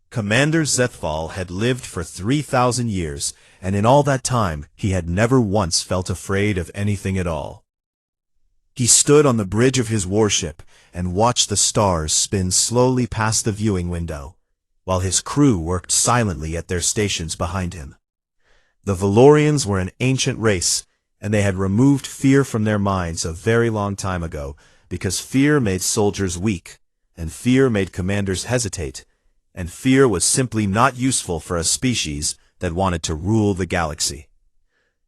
Commander Zethval had lived for 3,000 years, and in all that time he had never once felt afraid of anything at all. He stood on the bridge of his warship and watched the stars spin slowly past the viewing window, while his crew worked silently at their stations behind him. The Valorians were an ancient race, and they had removed fear from their minds a very long time ago, because fear made soldiers weak, and fear made commanders hesitate, and fear was simply not useful for a species that wanted to rule the galaxy.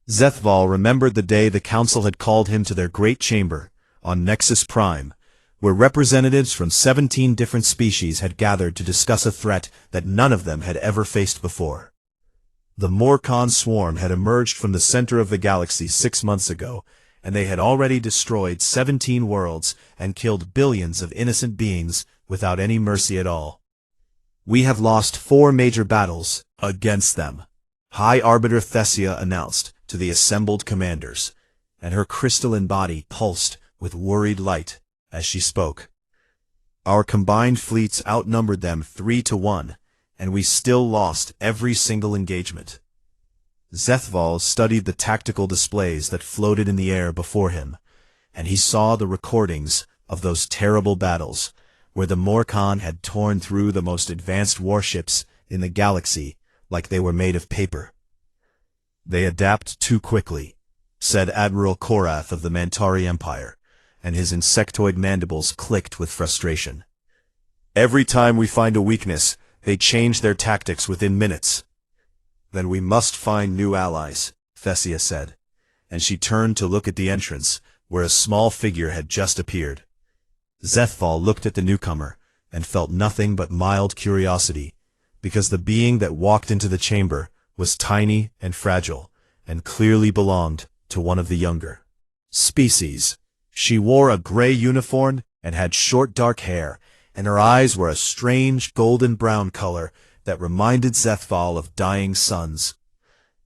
Zethval remembered the day the Council had called him to their great chamber on Nexus Prime, where representatives from 17 different species had gathered to discuss a threat that none of them had ever faced before. The Morcon swarm had emerged from the center of the galaxy 6 months ago, and they had already destroyed 17 worlds and killed billions of innocent beings without any mercy at all. We have lost 4 major battles against them, High Arbiter Thessia announced to the assembled commanders, and her crystalline body pulsed with worried light as she spoke. Our combined fleets outnumbered them 3-1, and we still lost every single engagement. Zethval studied the tactical displays that floated in the air before him, and he saw the recordings of those terrible battles, where the Morcon had torn through the most advanced warships in the galaxy like they were made of paper. "They adapt too quickly," said Admiral Korath of the Mantari Empire, and his insectoid mandibles clicked with frustration. "Every time we find a weakness, they change their tactics within minutes." "Then we must find new allies," Thessia said, and she turned to look at the entrance, where a small figure had just appeared. Zethval looked at the newcomer and felt nothing but mild curiosity, because the being that walked into the chamber was tiny and fragile, and clearly belonged to one of the younger species. She wore a gray uniform and had short dark hair, and her eyes were a strange golden-brown color that reminded Zethval of dying suns.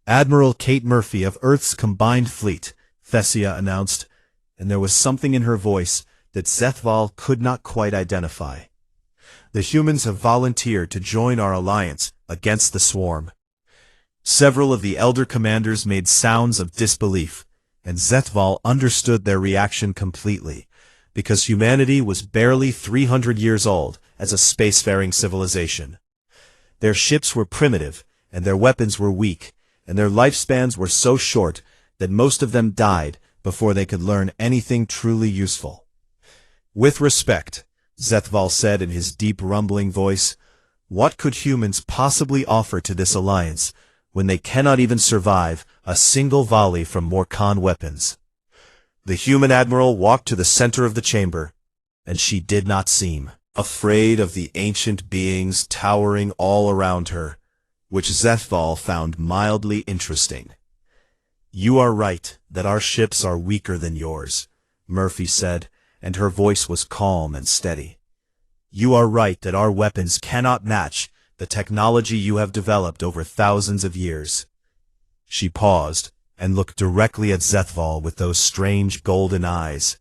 "Admiral Kate Murphy of Earth's Combined Fleet," Thessia announced, and there was something in her voice that Zethval could not quite identify. "The humans have volunteered to join our alliance against the swarm." Several of the elder commanders made sounds of disbelief, and Zethval understood their reaction completely, because humanity was barely 300 years old as a spacefaring civilization. Their ships were primitive, and their weapons were weak, and their lifespans were so short that most of them died before they could learn anything truly useful. "With respect," Zethval said in his deep rumbling voice, "what could humans possibly offer to this alliance when they cannot even survive a single volley from Morcon weapons?" The human admiral walked to the center of the chamber, and she did not seem afraid of the ancient beings towering all around her, which Zethval found mildly interesting. "You are right that our ships are weaker than yours," Murphy said, and her voice was calm and steady. "You are right that our weapons cannot match the technology you have developed over thousands of years." She paused and looked directly at Zethval with those strange golden eyes.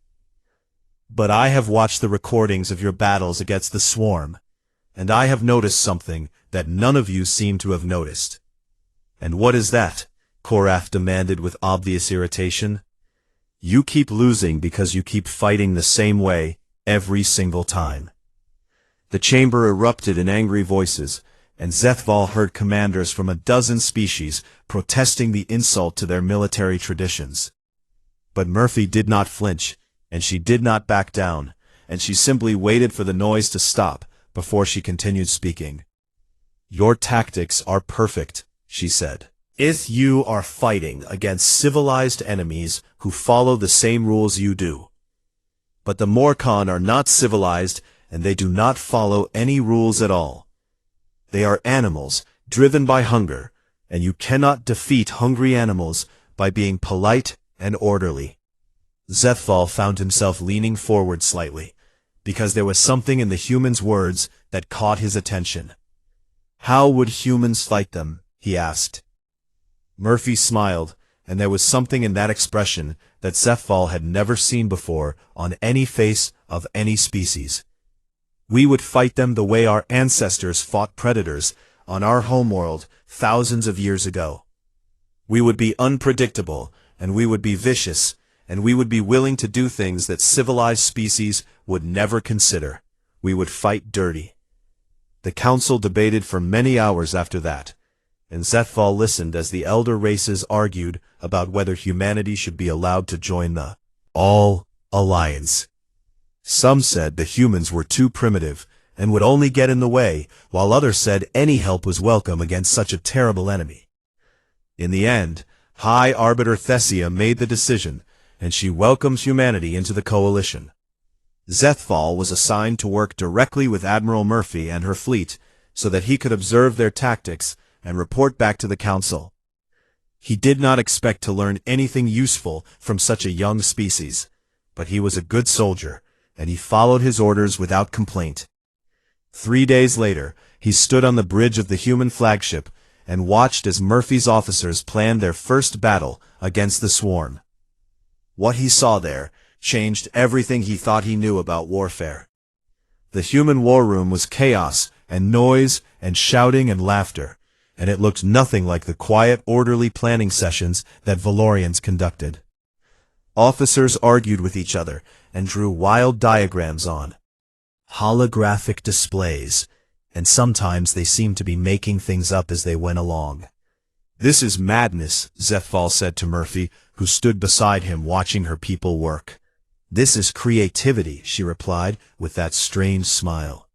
"But I have watched the recordings of your battles against the swarm, and I have noticed something that none of you seem to have noticed." "And what is that?" Korath demanded with obvious irritation. "You keep losing because you keep fighting the same way every single time." The chamber erupted in angry voices, and Zethval heard commanders from a dozen species protesting the insult to their military traditions. But Murphy did not flinch, and she did not back down, and she simply waited for the noise to stop before she continued speaking. "Your tactics are perfect," she said. "If you are fighting against civilized enemies who follow the same rules you do. But the Morcon are not civilized, and they do not follow any rules at all. They are animals driven by hunger, and you cannot defeat hungry animals by being polite and orderly." Zethval found himself leaning forward slightly, because there was something in the human's words that caught his attention. "How would humans fight them?" he asked. Murphy smiled, and there was something in that expression that Zethval had never seen before on any face of any species. We would fight them the way our ancestors fought predators on our homeworld thousands of years ago. We would be unpredictable, and we would be vicious, and we would be willing to do things that civilized species would never consider. We would fight dirty. The council debated for many hours after that, and Zethval listened as the elder races argued about whether humanity should be allowed to join the All Alliance. Some said the humans were too primitive and would only get in the way, while others said any help was welcome against such a terrible enemy. In the end, High Arbiter Thessia made the decision, and she welcomes humanity into the coalition. Zethval was assigned to work directly with Admiral Murphy and her fleet so that he could observe their tactics and report back to the council. He did not expect to learn anything useful from such a young species, but he was a good soldier, and he followed his orders without complaint. 3 days later, he stood on the bridge of the human flagship and watched as Murphy's officers planned their first battle against the swarm. What he saw there changed everything he thought he knew about warfare. The human war room was chaos and noise and shouting and laughter, and it looked nothing like the quiet, orderly planning sessions that Valorians conducted. Officers argued with each other and drew wild diagrams on holographic displays, and sometimes they seemed to be making things up as they went along. "This is madness," Zethval said to Murphy, who stood beside him watching her people work. "This is creativity," she replied with that strange smile.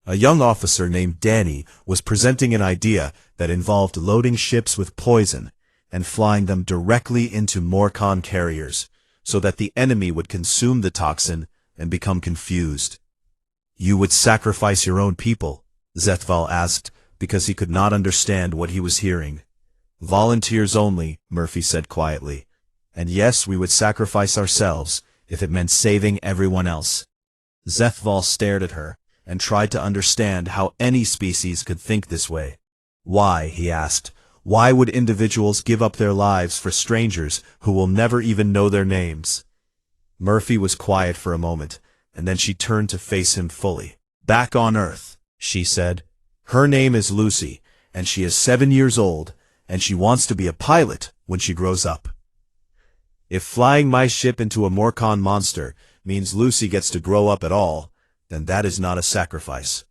A young officer named Danny was presenting an idea that involved loading ships with poison and flying them directly into Morcon carriers, so that the enemy would consume the toxin and become confused. "You would sacrifice your own people?" Zethval asked, because he could not understand what he was hearing. "Volunteers only," Murphy said quietly. "And yes, we would sacrifice ourselves if it meant saving everyone else." Zethval stared at her and tried to understand how any species could think this way. "Why?" he asked. "Why would individuals give up their lives for strangers who will never even know their names?" Murphy was quiet for a moment, and then she turned to face him fully. "Back on Earth," she said. "Her name is Lucy, and she is 7 years old, and she wants to be a pilot when she grows up. If flying my ship into a Morcon monster means Lucy gets to grow up at all, then that is not a sacrifice.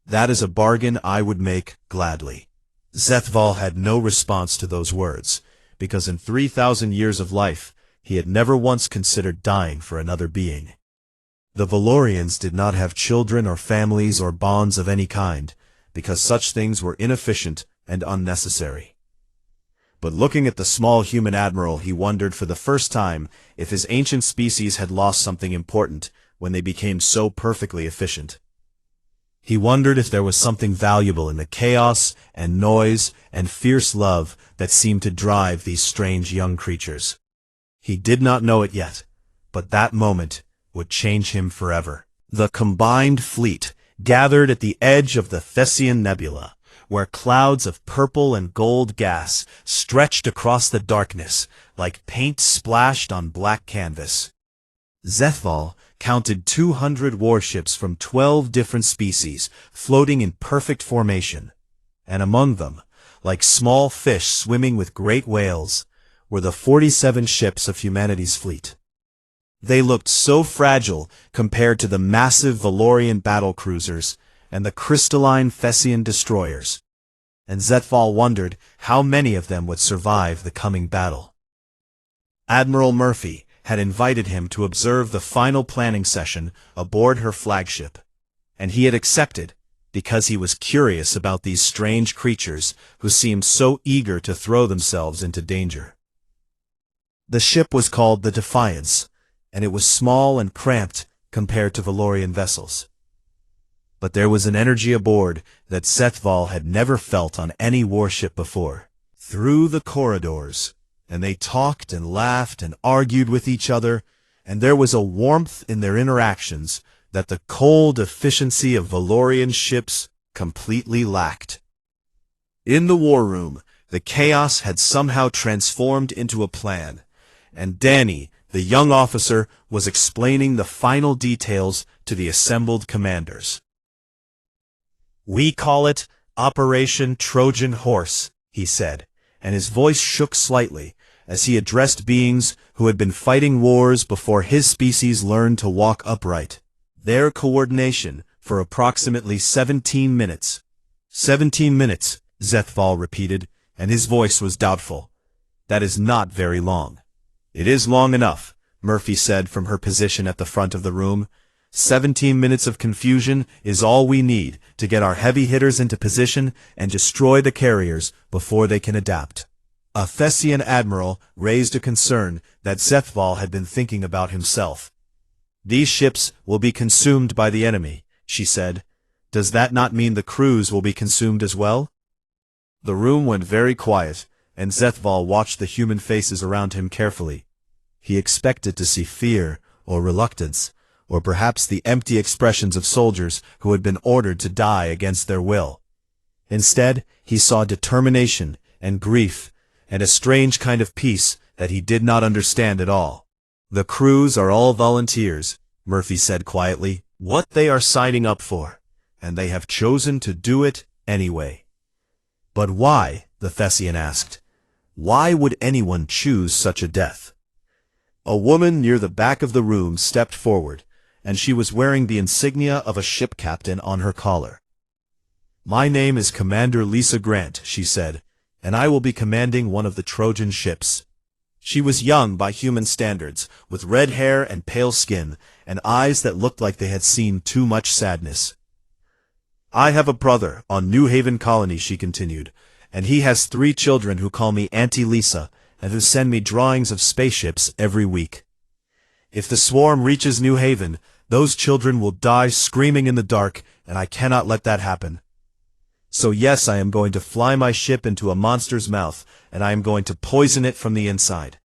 That is a bargain I would make gladly." Zethval had no response to those words, because in 3,000 years of life, he had never once considered dying for another being. The Valorians did not have children or families or bonds of any kind, because such things were inefficient and unnecessary. But looking at the small human admiral, he wondered for the first time if his ancient species had lost something important when they became so perfectly efficient. He wondered if there was something valuable in the chaos and noise and fierce love that seemed to drive these strange young creatures. He did not know it yet, but that moment would change him forever. The combined fleet gathered at the edge of the Thessian Nebula, where clouds of purple and gold gas stretched across the darkness like paint splashed on black canvas. Zethval counted 200 warships from 12 different species floating in perfect formation, and among them, like small fish swimming with great whales, were the 47 ships of humanity's fleet. They looked so fragile compared to the massive Valorian battle cruisers and the crystalline Thessian destroyers, and Zethval wondered how many of them would survive the coming battle. Admiral Murphy had invited him to observe the final planning session aboard her flagship, and he had accepted because he was curious about these strange creatures who seemed so eager to throw themselves into danger. The ship was called the Defiance, and it was small and cramped compared to Valorian vessels. But there was an energy aboard that Zethval had never felt on any warship before. Through the corridors, and they talked and laughed and argued with each other, and there was a warmth in their interactions that the cold efficiency of Valorian ships completely lacked. In the war room, the chaos had somehow transformed into a plan, and Danny, the young officer was explaining the final details to the assembled commanders. "We call it Operation Trojan Horse," he said, and his voice shook slightly as he addressed beings who had been fighting wars before his species learned to walk upright. Their coordination for approximately 17 minutes. 17 minutes, Zethval repeated, and his voice was doubtful. "That is not very long." "It is long enough," Murphy said from her position at the front of the room. 17 minutes of confusion is all we need to get our heavy hitters into position and destroy the carriers before they can adapt. A Thessian admiral raised a concern that Zethval had been thinking about himself. "These ships will be consumed by the enemy," she said. "Does that not mean the crews will be consumed as well?" The room went very quiet, and Zethval watched the human faces around him carefully. He expected to see fear or reluctance, or perhaps the empty expressions of soldiers who had been ordered to die against their will. Instead, he saw determination and grief, and a strange kind of peace that he did not understand at all. "The crews are all volunteers," Murphy said quietly, "what they are signing up for, and they have chosen to do it anyway." "But why?" the Thessian asked. "Why would anyone choose such a death?" A woman near the back of the room stepped forward, and she was wearing the insignia of a ship captain on her collar. "My name is Commander Lisa Grant," she said, "and I will be commanding one of the Trojan ships." She was young by human standards, with red hair and pale skin, and eyes that looked like they had seen too much sadness. "I have a brother on New Haven Colony," she continued, "and he has 3 children who call me Auntie Lisa, and who send me drawings of spaceships every week. If the swarm reaches New Haven, those children will die screaming in the dark, and I cannot let that happen. So yes, I am going to fly my ship into a monster's mouth, and I am going to poison it from the inside.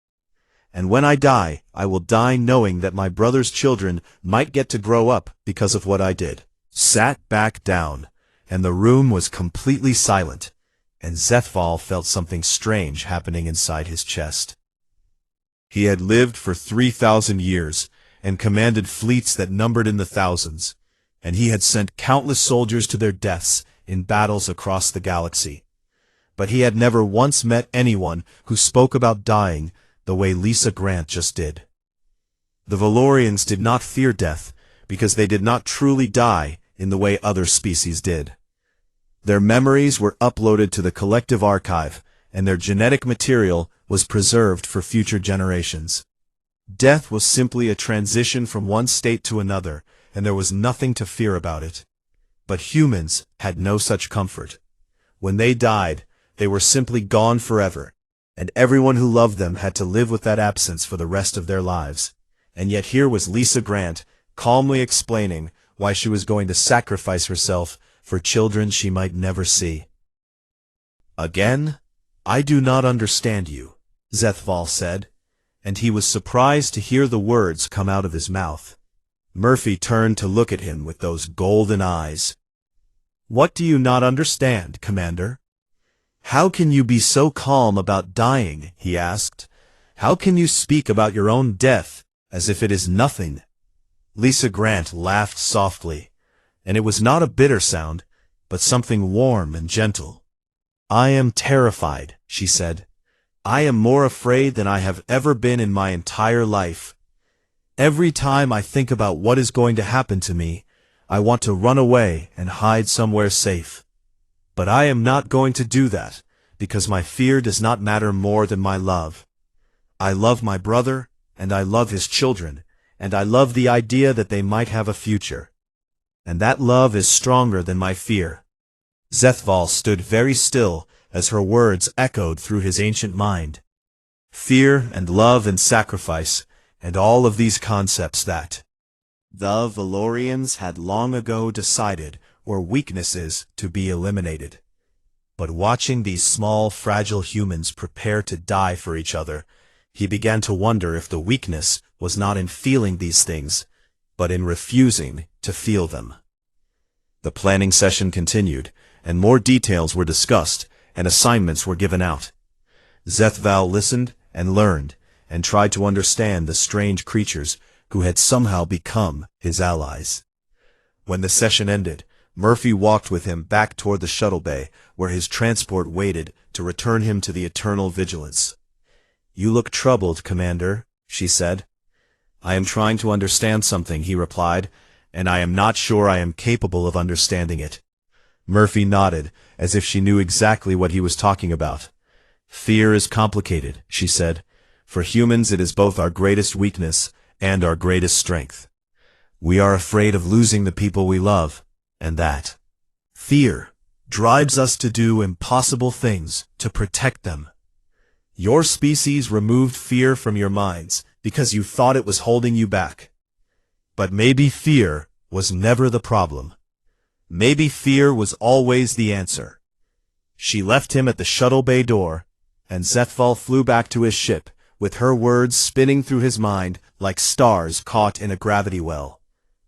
And when I die, I will die knowing that my brother's children might get to grow up because of what I did." Sat back down, and the room was completely silent, and Zethval felt something strange happening inside his chest. He had lived for 3,000 years, and commanded fleets that numbered in the thousands, and he had sent countless soldiers to their deaths in battles across the galaxy. But he had never once met anyone who spoke about dying the way Lisa Grant just did. The Valorians did not fear death because they did not truly die in the way other species did. Their memories were uploaded to the collective archive, and their genetic material was preserved for future generations. Death was simply a transition from one state to another, and there was nothing to fear about it. But humans had no such comfort. When they died, they were simply gone forever, and everyone who loved them had to live with that absence for the rest of their lives. And yet here was Lisa Grant, calmly explaining why she was going to sacrifice herself for children she might never see. "Again, I do not understand you," Zethval said, and he was surprised to hear the words come out of his mouth. Murphy turned to look at him with those golden eyes. "What do you not understand, Commander? How can you be so calm about dying?" he asked. "How can you speak about your own death as if it is nothing?" Lisa Grant laughed softly, and it was not a bitter sound, but something warm and gentle. "I am terrified," she said. "I am more afraid than I have ever been in my entire life. Every time I think about what is going to happen to me, I want to run away and hide somewhere safe. But I am not going to do that, because my fear does not matter more than my love. I love my brother, and I love his children, and I love the idea that they might have a future. And that love is stronger than my fear." Zethval stood very still as her words echoed through his ancient mind. Fear and love and sacrifice, and all of these concepts that the Valorians had long ago decided were weaknesses to be eliminated. But watching these small, fragile humans prepare to die for each other, he began to wonder if the weakness was not in feeling these things, but in refusing to feel them. The planning session continued, and more details were discussed, and assignments were given out. Zethval listened and learned, and tried to understand the strange creatures who had somehow become his allies. When the session ended, Murphy walked with him back toward the shuttle bay, where his transport waited to return him to the Eternal Vigilance. "You look troubled, Commander," she said. "I am trying to understand something," he replied, "and I am not sure I am capable of understanding it." Murphy nodded, as if she knew exactly what he was talking about. "Fear is complicated," she said. "For humans it is both our greatest weakness and our greatest strength. We are afraid of losing the people we love, and that fear drives us to do impossible things to protect them. Your species removed fear from your minds because you thought it was holding you back. But maybe fear was never the problem. Maybe fear was always the answer." She left him at the shuttle bay door, and Zethval flew back to his ship, with her words spinning through his mind like stars caught in a gravity well.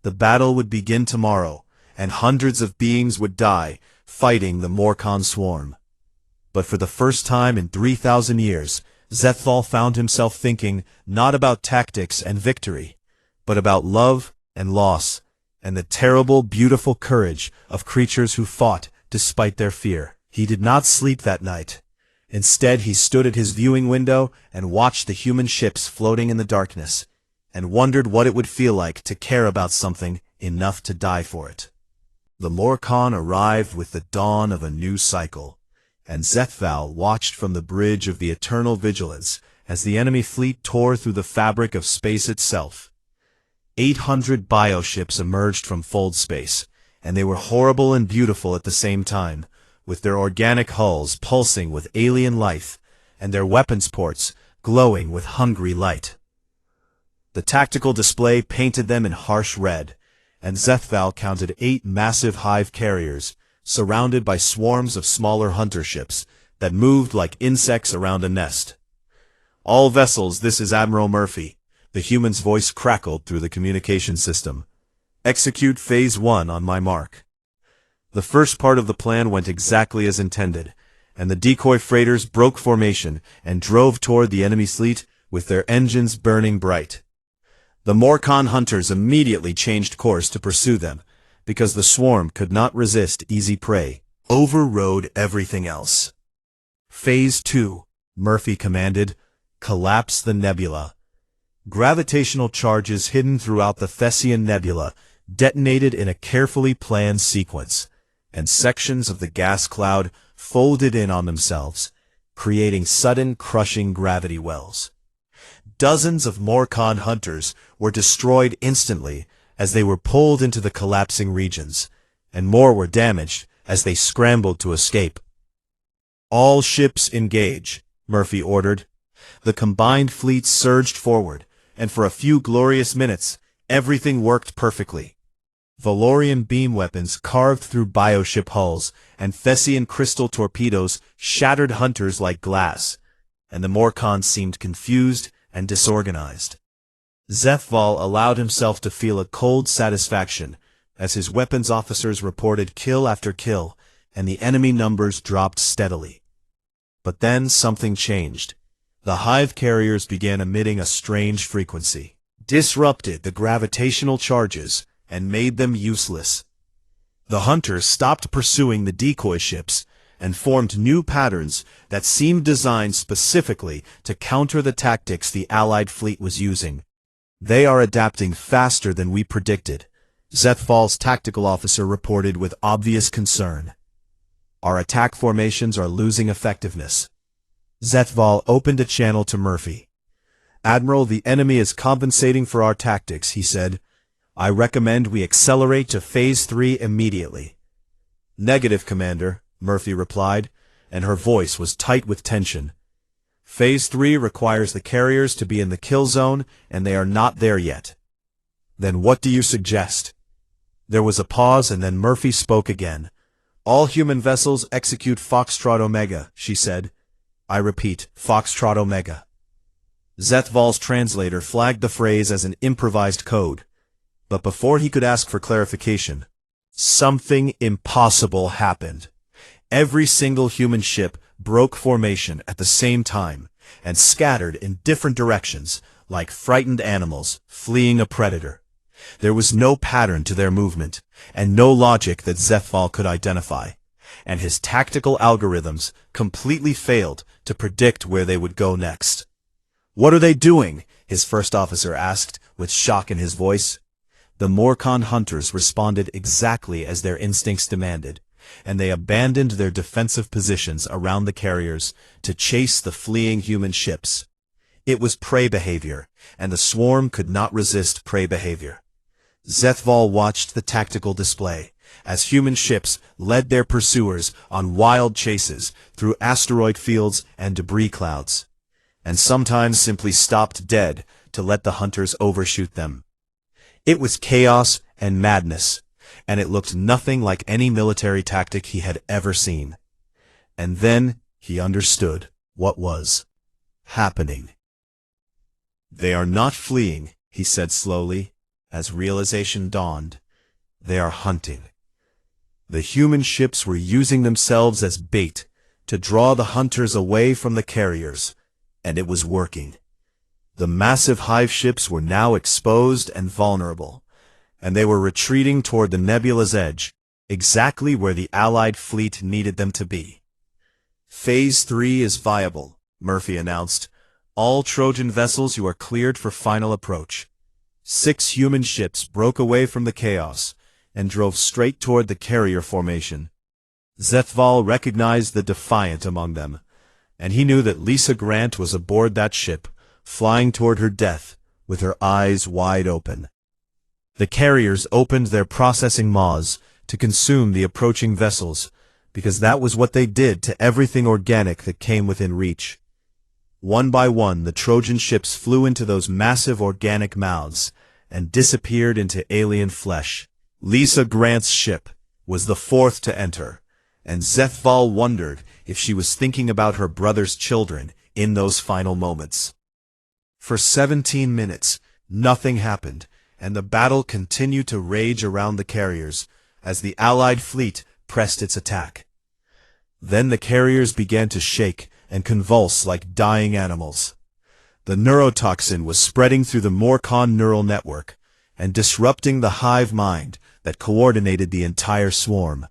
The battle would begin tomorrow, and hundreds of beings would die, fighting the Morcon swarm. But for the first time in 3,000 years, Zethval found himself thinking not about tactics and victory, but about love and loss, and the terrible, beautiful courage of creatures who fought despite their fear. He did not sleep that night. Instead, he stood at his viewing window and watched the human ships floating in the darkness, and wondered what it would feel like to care about something enough to die for it. The Morcon arrived with the dawn of a new cycle, and Zethval watched from the bridge of the Eternal Vigilance as the enemy fleet tore through the fabric of space itself. 800 bioships emerged from fold space, and they were horrible and beautiful at the same time, with their organic hulls pulsing with alien life, and their weapons ports glowing with hungry light. The tactical display painted them in harsh red, and Zethval counted 8 massive hive carriers, surrounded by swarms of smaller hunter ships that moved like insects around a nest. "All vessels, this is Admiral Murphy," the human's voice crackled through the communication system. "Execute Phase 1 on my mark." The first part of the plan went exactly as intended, and the decoy freighters broke formation and drove toward the enemy fleet with their engines burning bright. The Morcon hunters immediately changed course to pursue them, because the swarm could not resist easy prey, overrode everything else. "Phase 2, Murphy commanded. Collapse the nebula." Gravitational charges hidden throughout the Thessian nebula detonated in a carefully planned sequence, and sections of the gas cloud folded in on themselves, creating sudden crushing gravity wells. Dozens of Morcon hunters were destroyed instantly as they were pulled into the collapsing regions, and more were damaged as they scrambled to escape. "All ships engage," Murphy ordered. The combined fleet surged forward, and for a few glorious minutes, everything worked perfectly. Valorian beam weapons carved through bioship hulls, and Thessian crystal torpedoes shattered hunters like glass, and the Morcon seemed confused and disorganized. Zethval allowed himself to feel a cold satisfaction as his weapons officers reported kill after kill, and the enemy numbers dropped steadily. But then something changed. The hive carriers began emitting a strange frequency, disrupted the gravitational charges, and made them useless. The hunters stopped pursuing the decoy ships and formed new patterns that seemed designed specifically to counter the tactics the Allied fleet was using. "They are adapting faster than we predicted," Zethval's tactical officer reported with obvious concern. "Our attack formations are losing effectiveness." Zethval opened a channel to Murphy. "Admiral, the enemy is compensating for our tactics," he said. "I recommend we accelerate to Phase 3 immediately." "Negative, Commander," Murphy replied, and her voice was tight with tension. "Phase 3 requires the carriers to be in the kill zone, and they are not there yet." "Then what do you suggest?" There was a pause, and then Murphy spoke again. "All human vessels execute Foxtrot Omega," she said. "I repeat, Foxtrot Omega." Zethval's translator flagged the phrase as an improvised code, but before he could ask for clarification, something impossible happened. Every single human ship broke formation at the same time and scattered in different directions, like frightened animals fleeing a predator. There was no pattern to their movement, and no logic that Zethval could identify, and his tactical algorithms completely failed to predict where they would go next. "What are they doing?" his first officer asked, with shock in his voice. The Morcon hunters responded exactly as their instincts demanded, and they abandoned their defensive positions around the carriers to chase the fleeing human ships. It was prey behavior, and the swarm could not resist prey behavior. Zethval watched the tactical display, as human ships led their pursuers on wild chases through asteroid fields and debris clouds, and sometimes simply stopped dead to let the hunters overshoot them. It was chaos and madness, and it looked nothing like any military tactic he had ever seen. And then he understood what was happening. "They are not fleeing," he said slowly, as realization dawned. "They are hunting." The human ships were using themselves as bait to draw the hunters away from the carriers, and it was working. The massive hive ships were now exposed and vulnerable, and they were retreating toward the nebula's edge, exactly where the Allied fleet needed them to be. "Phase 3 is viable," Murphy announced. "All Trojan vessels, you are cleared for final approach." 6 human ships broke away from the chaos and drove straight toward the carrier formation. Zethval recognized the defiant among them, and he knew that Lisa Grant was aboard that ship, flying toward her death with her eyes wide open. The carriers opened their processing maws to consume the approaching vessels, because that was what they did to everything organic that came within reach. One by one, the Trojan ships flew into those massive organic mouths and disappeared into alien flesh. Lisa Grant's ship was the 4th to enter, and Zethval wondered if she was thinking about her brother's children in those final moments. For 17 minutes, nothing happened, and the battle continued to rage around the carriers as the Allied fleet pressed its attack. Then the carriers began to shake and convulse like dying animals. The neurotoxin was spreading through the Morcon neural network and disrupting the hive mind that coordinated the entire swarm.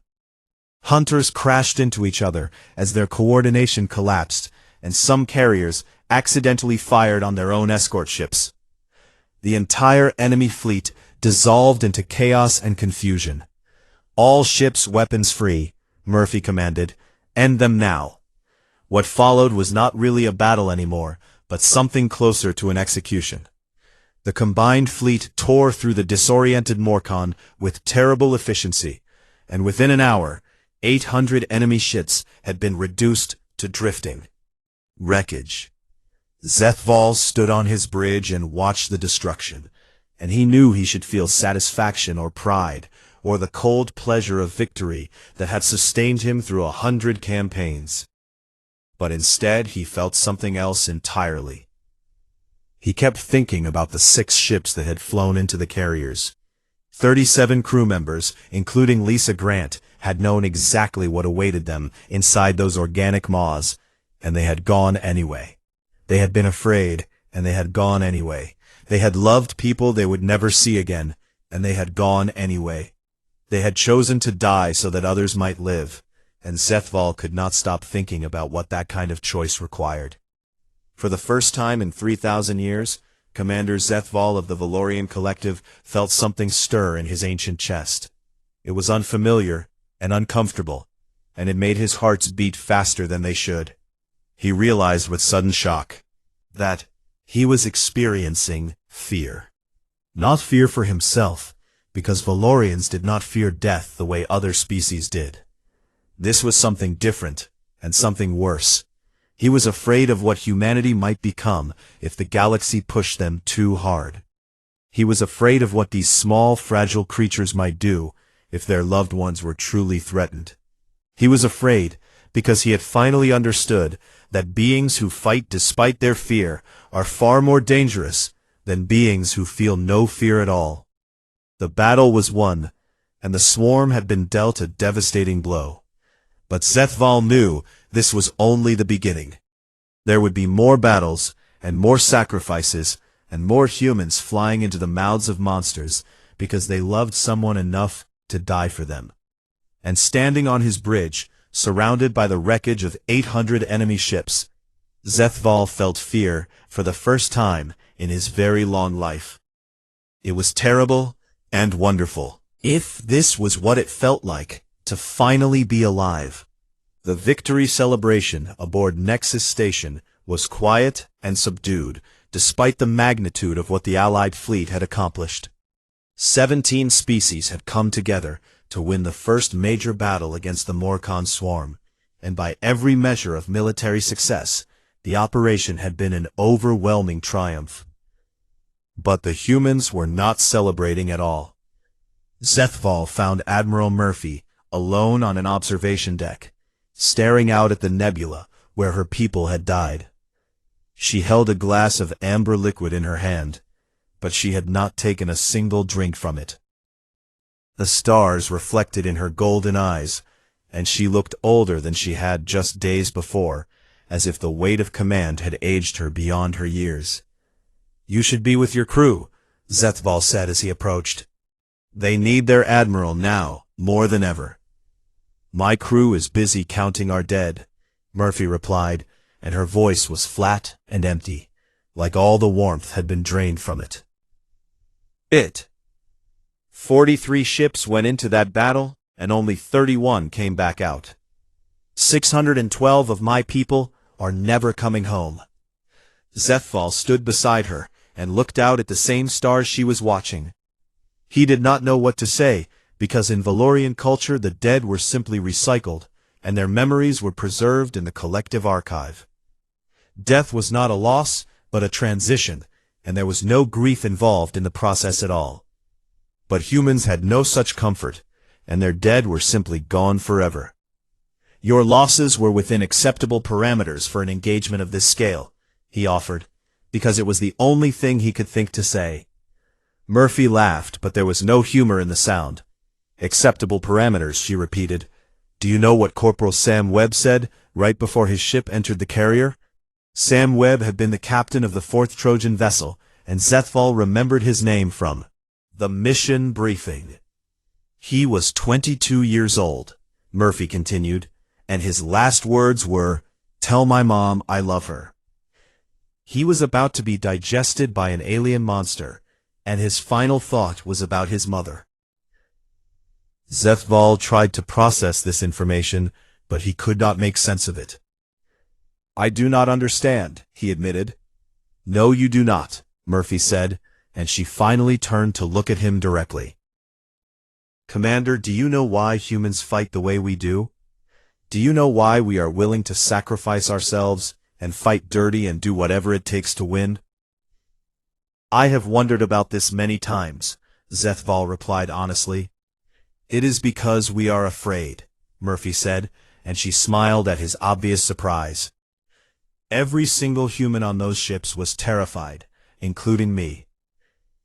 Hunters crashed into each other as their coordination collapsed, and some carriers accidentally fired on their own escort ships. The entire enemy fleet dissolved into chaos and confusion. "All ships weapons free," Murphy commanded. "End them now." What followed was not really a battle anymore, but something closer to an execution. The combined fleet tore through the disoriented Morcon with terrible efficiency, and within an hour, 800 enemy ships had been reduced to drifting wreckage. Zethval stood on his bridge and watched the destruction, and he knew he should feel satisfaction or pride, or the cold pleasure of victory that had sustained him through 100 campaigns. But instead he felt something else entirely. He kept thinking about the 6 ships that had flown into the carriers. 37 crew members, including Lisa Grant, had known exactly what awaited them inside those organic maws, and they had gone anyway. They had been afraid, and they had gone anyway. They had loved people they would never see again, and they had gone anyway. They had chosen to die so that others might live, and Zethval could not stop thinking about what that kind of choice required. For the first time in 3,000 years, Commander Zethval of the Valorian Collective felt something stir in his ancient chest. It was unfamiliar and uncomfortable, and it made his hearts beat faster than they should. He realized with sudden shock that he was experiencing fear. Not fear for himself, because Valorians did not fear death the way other species did. This was something different, and something worse. He was afraid of what humanity might become if the galaxy pushed them too hard. He was afraid of what these small, fragile creatures might do if their loved ones were truly threatened. He was afraid because he had finally understood that beings who fight despite their fear are far more dangerous than beings who feel no fear at all. The battle was won, and the swarm had been dealt a devastating blow. But Zethval knew this was only the beginning. There would be more battles, and more sacrifices, and more humans flying into the mouths of monsters because they loved someone enough to die for them. And standing on his bridge, surrounded by the wreckage of 800 enemy ships, Zethval felt fear for the first time in his very long life. It was terrible and wonderful. If this was what it felt like to finally be alive. The victory celebration aboard Nexus Station was quiet and subdued, despite the magnitude of what the Allied fleet had accomplished. 17 species had come together to win the first major battle against the Morcon swarm, and by every measure of military success, the operation had been an overwhelming triumph. But the humans were not celebrating at all. Zethval found Admiral Murphy alone on an observation deck, staring out at the nebula where her people had died. She held a glass of amber liquid in her hand, but she had not taken a single drink from it. The stars reflected in her golden eyes, and she looked older than she had just days before, as if the weight of command had aged her beyond her years. "You should be with your crew," Zethval said as he approached. "They need their admiral now, more than ever." "My crew is busy counting our dead," Murphy replied, and her voice was flat and empty, like all the warmth had been drained from it. 43 ships went into that battle, and only 31 came back out. 612 of my people are never coming home. Zethval stood beside her and looked out at the same stars she was watching. He did not know what to say, because in Valorian culture the dead were simply recycled, and their memories were preserved in the collective archive. Death was not a loss, but a transition, and there was no grief involved in the process at all. But humans had no such comfort, and their dead were simply gone forever. "Your losses were within acceptable parameters for an engagement of this scale," he offered, because it was the only thing he could think to say. Murphy laughed, but there was no humor in the sound. "Acceptable parameters," she repeated. "Do you know what Corporal Sam Webb said right before his ship entered the carrier?" Sam Webb had been the captain of the 4th Trojan vessel, and Zethval remembered his name from the mission briefing. "He was 22 years old," Murphy continued, "and his last words were, 'Tell my mom I love her.' He was about to be digested by an alien monster, and his final thought was about his mother." Zethval tried to process this information, but he could not make sense of it. "I do not understand," he admitted. "No, you do not," Murphy said, and she finally turned to look at him directly. "Commander, do you know why humans fight the way we do? Do you know why we are willing to sacrifice ourselves and fight dirty and do whatever it takes to win?" "I have wondered about this many times," Zethval replied honestly. "It is because we are afraid," Murphy said, and she smiled at his obvious surprise. "Every single human on those ships was terrified, including me.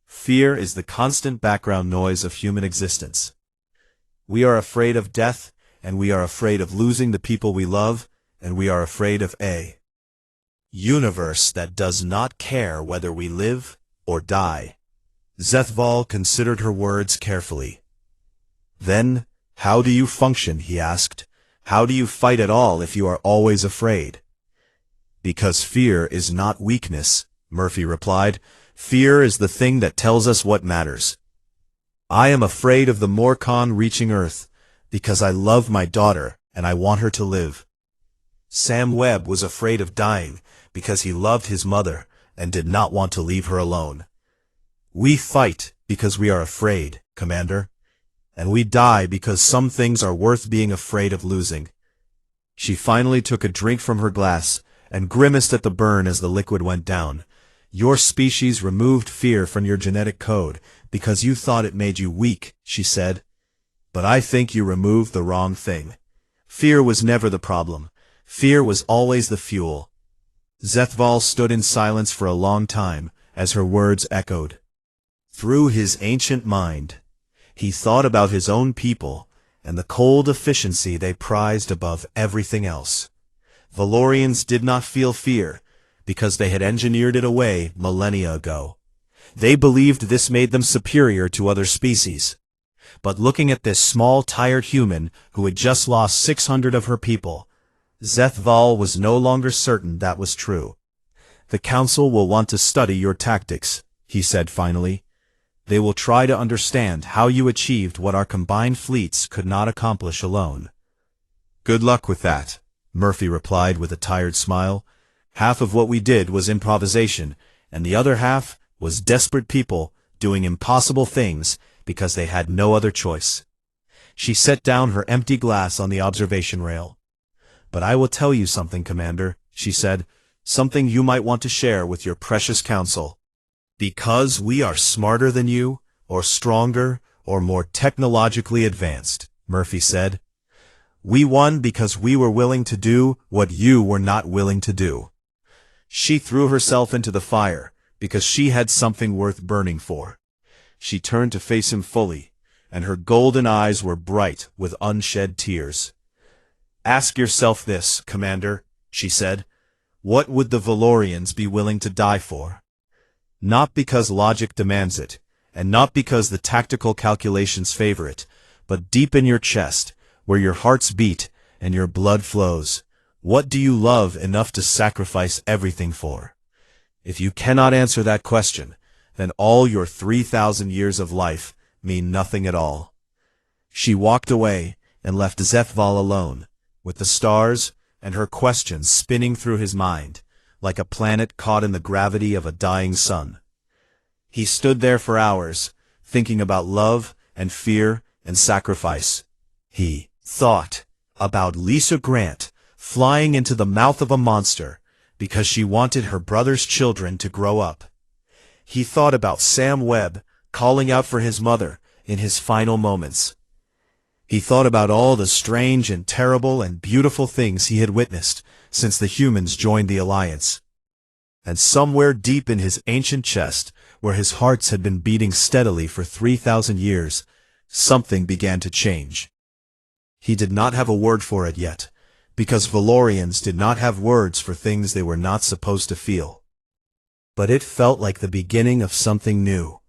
Fear is the constant background noise of human existence. We are afraid of death, and we are afraid of losing the people we love, and we are afraid of a universe that does not care whether we live or die." Zethval considered her words carefully. "Then, how do you function?" he asked. "How do you fight at all if you are always afraid?" "Because fear is not weakness," Murphy replied. "Fear is the thing that tells us what matters. I am afraid of the Morcon reaching Earth, because I love my daughter and I want her to live. Sam Webb was afraid of dying because he loved his mother and did not want to leave her alone. We fight because we are afraid, Commander, and we die because some things are worth being afraid of losing." She finally took a drink from her glass and grimaced at the burn as the liquid went down. "Your species removed fear from your genetic code because you thought it made you weak," she said. "But I think you removed the wrong thing. Fear was never the problem. Fear was always the fuel." Zethval stood in silence for a long time as her words echoed. Through his ancient mind, he thought about his own people and the cold efficiency they prized above everything else. Valorians did not feel fear, because they had engineered it away millennia ago. They believed this made them superior to other species. But looking at this small, tired human who had just lost 600 of her people, Zethval was no longer certain that was true. "The Council will want to study your tactics," he said finally. "They will try to understand how you achieved what our combined fleets could not accomplish alone." "Good luck with that," Murphy replied with a tired smile. "Half of what we did was improvisation, and the other half was desperate people doing impossible things because they had no other choice." She set down her empty glass on the observation rail. "But I will tell you something, Commander," she said, "something you might want to share with your precious council. Because we are smarter than you, or stronger, or more technologically advanced," Murphy said. "We won because we were willing to do what you were not willing to do." She threw herself into the fire because she had something worth burning for. She turned to face him fully, and her golden eyes were bright with unshed tears. "Ask yourself this, Commander," she said. "What would the Valorians be willing to die for? Not because logic demands it, and not because the tactical calculations favor it, but deep in your chest, where your hearts beat and your blood flows. What do you love enough to sacrifice everything for? If you cannot answer that question, then all your 3,000 years of life mean nothing at all." She walked away and left Zethval alone, with the stars and her questions spinning through his mind, like a planet caught in the gravity of a dying sun. He stood there for hours, thinking about love and fear and sacrifice. He thought about Lisa Grant flying into the mouth of a monster because she wanted her brother's children to grow up. He thought about Sam Webb calling out for his mother in his final moments. He thought about all the strange and terrible and beautiful things he had witnessed since the humans joined the Alliance. And somewhere deep in his ancient chest, where his hearts had been beating steadily for 3,000 years, something began to change. He did not have a word for it yet, because Valorians did not have words for things they were not supposed to feel. But it felt like the beginning of something new.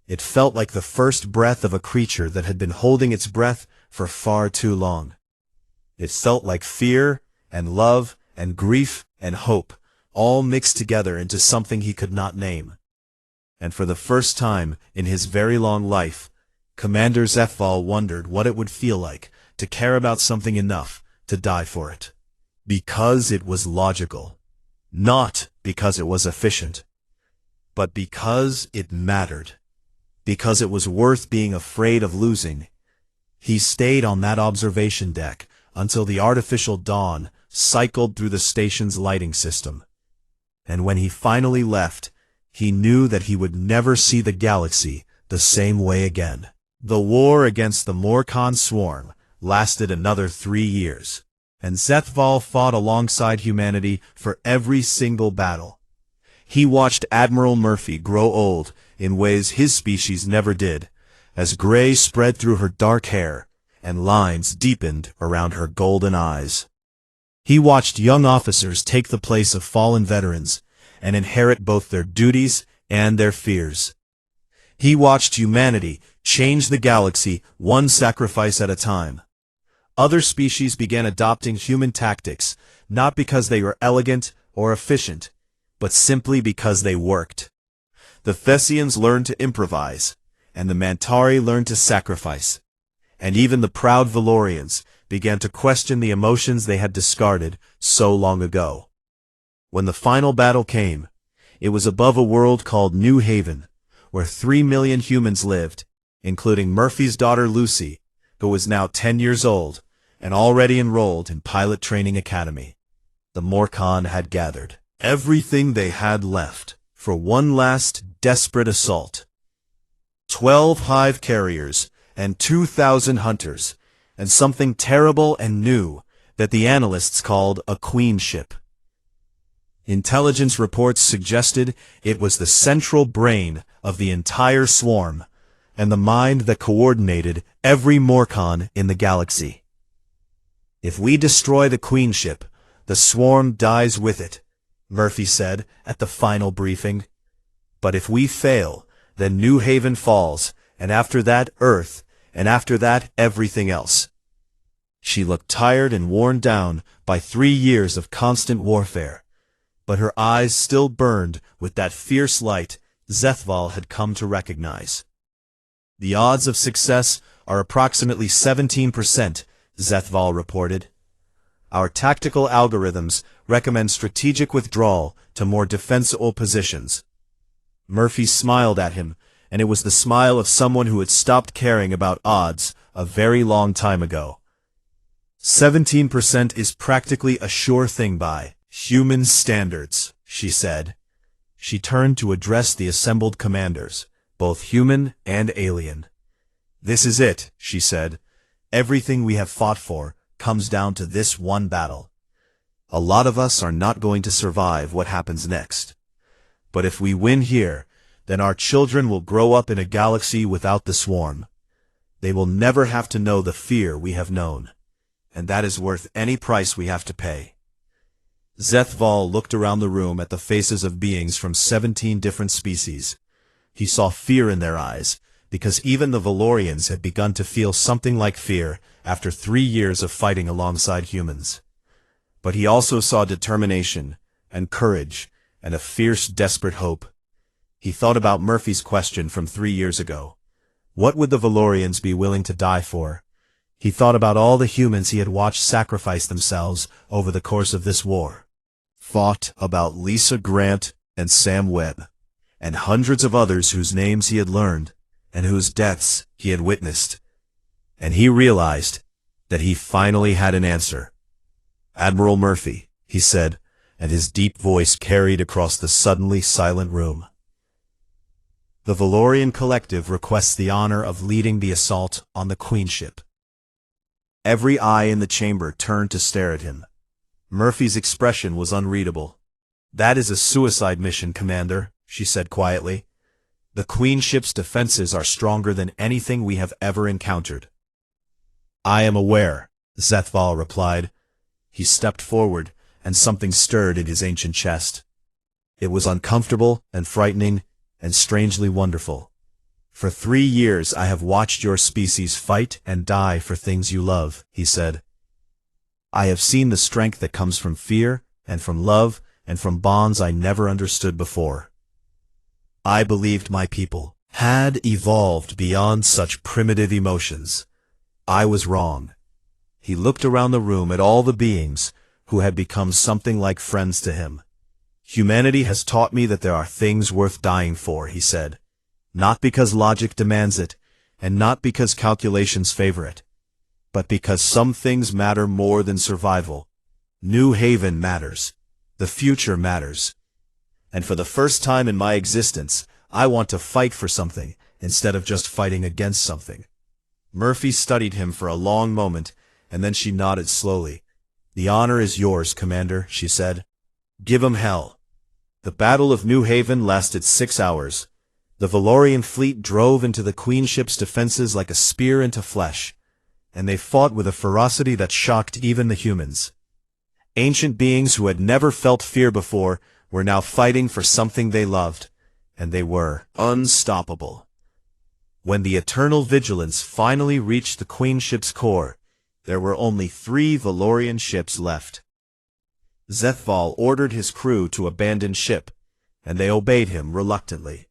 It felt like the first breath of a creature that had been holding its breath for far too long. It felt like fear and love and grief and hope, all mixed together into something he could not name. And for the first time in his very long life, Commander Zethval wondered what it would feel like to care about something enough to die for it. Because it was logical. Not because it was efficient. But because it mattered. Because it was worth being afraid of losing. He stayed on that observation deck until the artificial dawn cycled through the station's lighting system. And when he finally left, he knew that he would never see the galaxy the same way again. The war against the Morcon swarm lasted another 3 years, and Zethval fought alongside humanity for every single battle. He watched Admiral Murphy grow old in ways his species never did, as gray spread through her dark hair and lines deepened around her golden eyes. He watched young officers take the place of fallen veterans and inherit both their duties and their fears. He watched humanity change the galaxy one sacrifice at a time. Other species began adopting human tactics, not because they were elegant or efficient, but simply because they worked. The Thessians learned to improvise, and the Mantari learned to sacrifice. And even the proud Valorians began to question the emotions they had discarded so long ago. When the final battle came, it was above a world called New Haven, where 3 million humans lived, including Murphy's daughter Lucy, who was now 10 years old and already enrolled in Pilot Training Academy. The Morcon had gathered everything they had left for one last desperate assault. 12 hive carriers and 2,000 hunters, and something terrible and new that the analysts called a queen ship. Intelligence reports suggested it was the central brain of the entire swarm, and the mind that coordinated every Morcon in the galaxy. "If we destroy the Queen ship, the swarm dies with it," Murphy said at the final briefing. "But if we fail, then New Haven falls, and after that Earth, and after that everything else." She looked tired and worn down by 3 years of constant warfare, but her eyes still burned with that fierce light Zethval had come to recognize. "The odds of success are approximately 17%, Zethval reported. "Our tactical algorithms recommend strategic withdrawal to more defensible positions." Murphy smiled at him, and it was the smile of someone who had stopped caring about odds a very long time ago. 17% is practically a sure thing by human standards, she said. She turned to address the assembled commanders, both human and alien. "This is it," she said. "Everything we have fought for comes down to this one battle. A lot of us are not going to survive what happens next. But if we win here, then our children will grow up in a galaxy without the swarm. They will never have to know the fear we have known. And that is worth any price we have to pay." Zethval looked around the room at the faces of beings from 17 different species. He saw fear in their eyes, because even the Valorians had begun to feel something like fear after 3 years of fighting alongside humans. But he also saw determination, and courage, and a fierce, desperate hope. He thought about Murphy's question from 3 years ago. What would the Valorians be willing to die for? He thought about all the humans he had watched sacrifice themselves over the course of this war. Thought about Lisa Grant and Sam Webb, and hundreds of others whose names he had learned, and whose deaths he had witnessed. And he realized that he finally had an answer. "Admiral Murphy," he said, and his deep voice carried across the suddenly silent room. "The Valorian Collective requests the honor of leading the assault on the Queen ship." Every eye in the chamber turned to stare at him. Murphy's expression was unreadable. "That is a suicide mission, Commander," she said quietly. "The Queen ship's defenses are stronger than anything we have ever encountered." "I am aware," Zethval replied. He stepped forward, and something stirred in his ancient chest. It was uncomfortable and frightening and strangely wonderful. "For 3 years I have watched your species fight and die for things you love," he said. "I have seen the strength that comes from fear and from love and from bonds I never understood before. I believed my people had evolved beyond such primitive emotions. I was wrong." He looked around the room at all the beings who had become something like friends to him. "Humanity has taught me that there are things worth dying for," he said. "Not because logic demands it, and not because calculations favor it, but because some things matter more than survival. New Haven matters. The future matters. And for the first time in my existence, I want to fight for something instead of just fighting against something." Murphy studied him for a long moment, and then she nodded slowly. "The honor is yours, Commander," she said. "Give 'em hell." The Battle of New Haven lasted 6 hours. The Valorian fleet drove into the Queen ship's defenses like a spear into flesh, and they fought with a ferocity that shocked even the humans. Ancient beings who had never felt fear before were now fighting for something they loved, and they were unstoppable. When the Eternal Vigilance finally reached the Queen ship's core, there were only 3 Valorian ships left. Zethval ordered his crew to abandon ship, and they obeyed him reluctantly.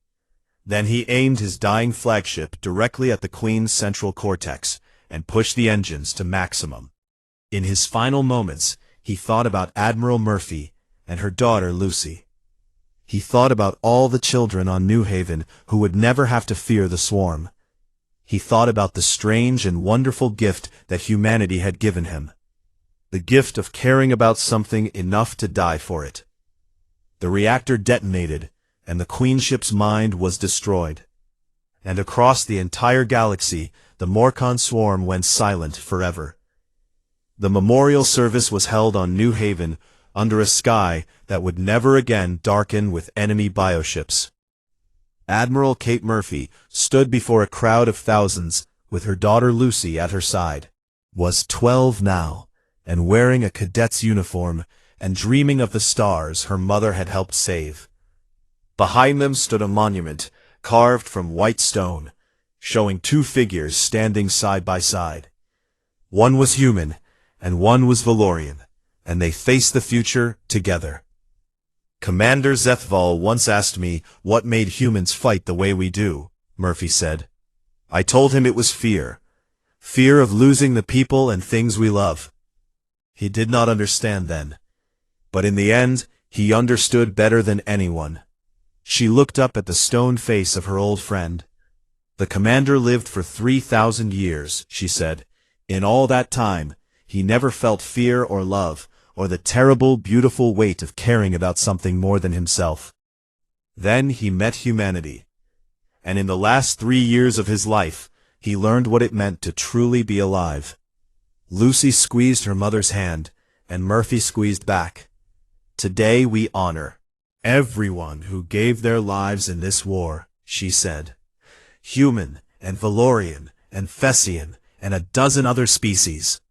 Then he aimed his dying flagship directly at the Queen's central cortex and pushed the engines to maximum. In his final moments, he thought about Admiral Murphy and her daughter Lucy. He thought about all the children on New Haven who would never have to fear the swarm. He thought about the strange and wonderful gift that humanity had given him. The gift of caring about something enough to die for it. The reactor detonated, and the Queen ship's mind was destroyed. And across the entire galaxy, the Morcon swarm went silent forever. The memorial service was held on New Haven under a sky that would never again darken with enemy bioships. Admiral Kate Murphy stood before a crowd of thousands with her daughter Lucy at her side. Was 12 now, and wearing a cadet's uniform and dreaming of the stars her mother had helped save. Behind them stood a monument carved from white stone, showing two figures standing side by side. One was human, and one was Valorian, and they faced the future together. Commander Zethval once asked me what made humans fight the way we do, Murphy said. I told him it was fear. Fear of losing the people and things we love. He did not understand then. But in the end, he understood better than anyone. She looked up at the stone face of her old friend. The commander lived for 3,000 years, she said. In all that time, he never felt fear or love, or the terrible, beautiful weight of caring about something more than himself. Then he met humanity. And in the last 3 years of his life, he learned what it meant to truly be alive. Lucy squeezed her mother's hand, and Murphy squeezed back. Today we honor everyone who gave their lives in this war, she said. Human and Valorian and Thessian and a dozen other species.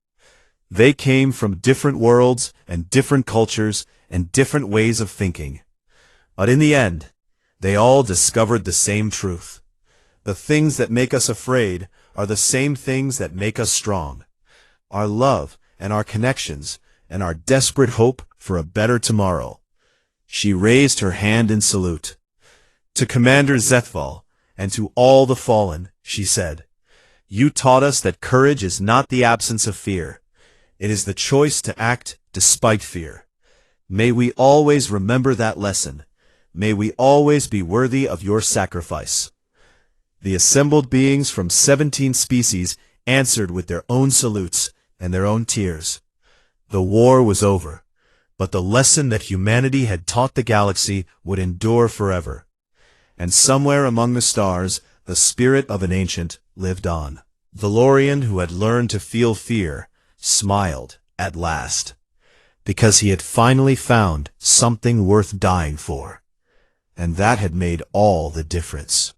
They came from different worlds and different cultures and different ways of thinking. But in the end, they all discovered the same truth. The things that make us afraid are the same things that make us strong. Our love and our connections and our desperate hope for a better tomorrow. She raised her hand in salute. To Commander Zethval and to all the fallen, she said, you taught us that courage is not the absence of fear. It is the choice to act despite fear. May we always remember that lesson. May we always be worthy of your sacrifice. The assembled beings from 17 species answered with their own salutes and their own tears. The war was over, but the lesson that humanity had taught the galaxy would endure forever. And somewhere among the stars, the spirit of an ancient lived on. Valorian, who had learned to feel fear, smiled at last, because he had finally found something worth dying for. And that had made all the difference.